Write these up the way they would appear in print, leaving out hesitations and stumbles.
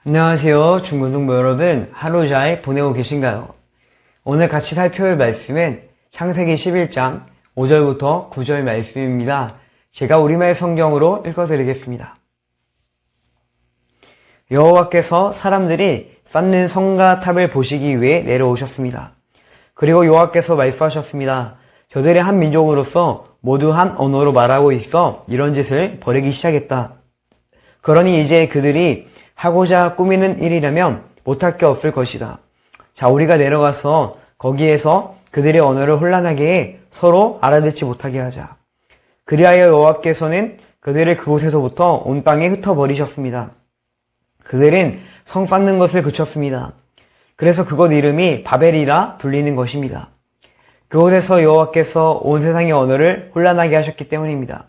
안녕하세요. 중고등부 여러분, 하루 잘 보내고 계신가요? 오늘 같이 살펴볼 말씀은 창세기 11장 5절부터 9절 말씀입니다. 제가 우리말 성경으로 읽어드리겠습니다. 여호와께서 사람들이 쌓는 성과 탑을 보시기 위해 내려오셨습니다. 그리고 여호와께서 말씀하셨습니다. 저들의 한 민족으로서 모두 한 언어로 말하고 있어 이런 짓을 벌이기 시작했다. 그러니 이제 그들이 하고자 꾸미는 일이라면 못할 게 없을 것이다. 자, 우리가 내려가서 거기에서 그들의 언어를 혼란하게 해 서로 알아듣지 못하게 하자. 그리하여 여호와께서는 그들을 그곳에서부터 온 땅에 흩어버리셨습니다. 그들은 성 쌓는 것을 그쳤습니다. 그래서 그곳 이름이 바벨이라 불리는 것입니다. 그곳에서 여호와께서 온 세상의 언어를 혼란하게 하셨기 때문입니다.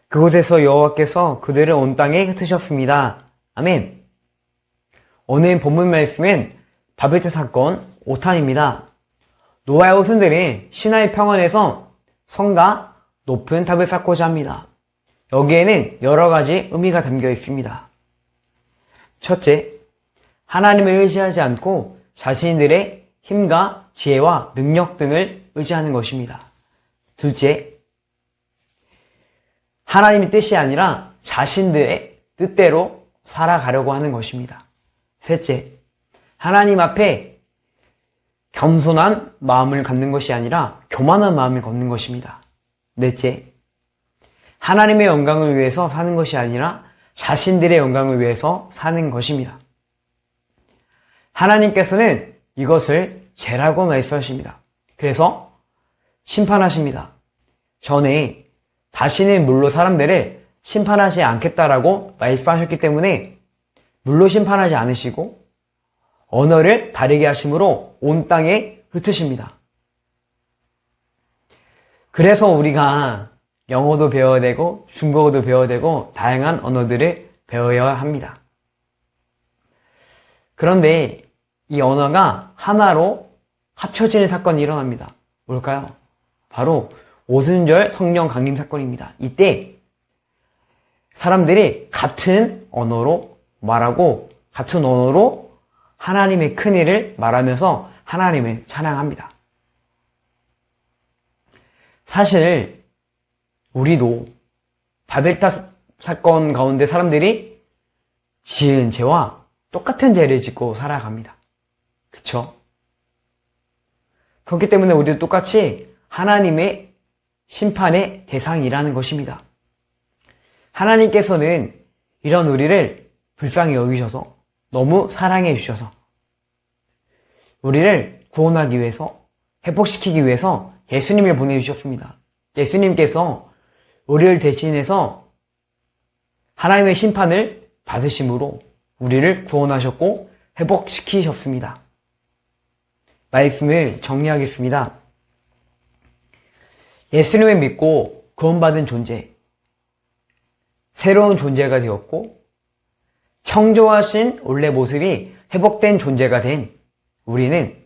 그곳에서 여호와께서 그들을 온 땅에 흩으셨습니다. 아멘. 오늘 본문 말씀은 바벨탑 사건 5탄입니다. 노아의 후손들은 시나이 평원에서 성과 높은 탑을 쌓고자 합니다. 여기에는 여러 가지 의미가 담겨 있습니다. 첫째, 하나님을 의지하지 않고 자신들의 힘과 지혜와 능력 등을 의지하는 것입니다. 둘째, 하나님의 뜻이 아니라 자신들의 뜻대로 살아가려고 하는 것입니다. 셋째, 하나님 앞에 겸손한 마음을 갖는 것이 아니라 교만한 마음을 갖는 것입니다. 넷째, 하나님의 영광을 위해서 사는 것이 아니라 자신들의 영광을 위해서 사는 것입니다. 하나님께서는 이것을 죄라고 말씀하십니다. 그래서 심판하십니다. 전에 다시는 물로 사람들을 심판하지 않겠다라고 말씀하셨기 때문에 물로 심판하지 않으시고 언어를 다르게 하심으로 온 땅에 흩으십니다. 그래서 우리가 영어도 배워야 되고 중국어도 배워야 되고 다양한 언어들을 배워야 합니다. 그런데 이 언어가 하나로 합쳐지는 사건이 일어납니다. 뭘까요? 바로 오순절 성령 강림 사건입니다. 이때 사람들이 같은 언어로 말하고 같은 언어로 하나님의 큰일을 말하면서 하나님을 찬양합니다. 사실 우리도 바벨탑 사건 가운데 사람들이 지은 죄와 똑같은 죄를 짓고 살아갑니다. 그쵸? 그렇기 때문에 우리도 똑같이 하나님의 심판의 대상이라는 것입니다. 하나님께서는 이런 우리를 불쌍히 여기셔서 너무 사랑해 주셔서 우리를 구원하기 위해서 회복시키기 위해서 예수님을 보내주셨습니다. 예수님께서 우리를 대신해서 하나님의 심판을 받으심으로 우리를 구원하셨고 회복시키셨습니다. 말씀을 정리하겠습니다. 예수님을 믿고 구원받은 존재, 새로운 존재가 되었고 청조하신 원래 모습이 회복된 존재가 된 우리는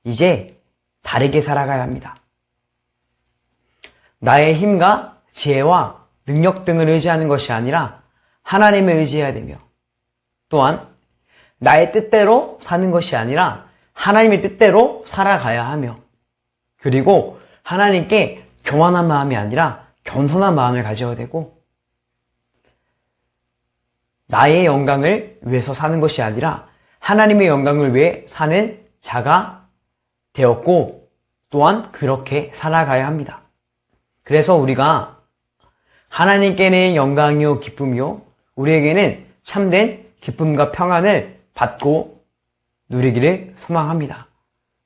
이제 다르게 살아가야 합니다. 나의 힘과 지혜와 능력 등을 의지하는 것이 아니라 하나님을 의지해야 되며 또한 나의 뜻대로 사는 것이 아니라 하나님의 뜻대로 살아가야 하며 그리고 하나님께 교만한 마음이 아니라 겸손한 마음을 가져야 되고 나의 영광을 위해서 사는 것이 아니라 하나님의 영광을 위해 사는 자가 되었고 또한 그렇게 살아가야 합니다. 그래서 우리가 하나님께는 영광이요 기쁨이요 우리에게는 참된 기쁨과 평안을 받고 누리기를 소망합니다.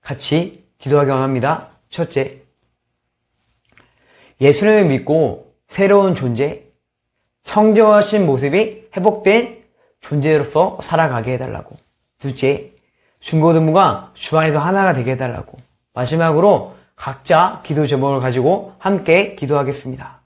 같이 기도하기 원합니다. 첫째, 예수님을 믿고 새로운 존재, 청정하신 모습이 회복된 존재로서 살아가게 해달라고. 둘째, 중고등부가 주 안에서 하나가 되게 해달라고. 마지막으로 각자 기도 제목을 가지고 함께 기도하겠습니다.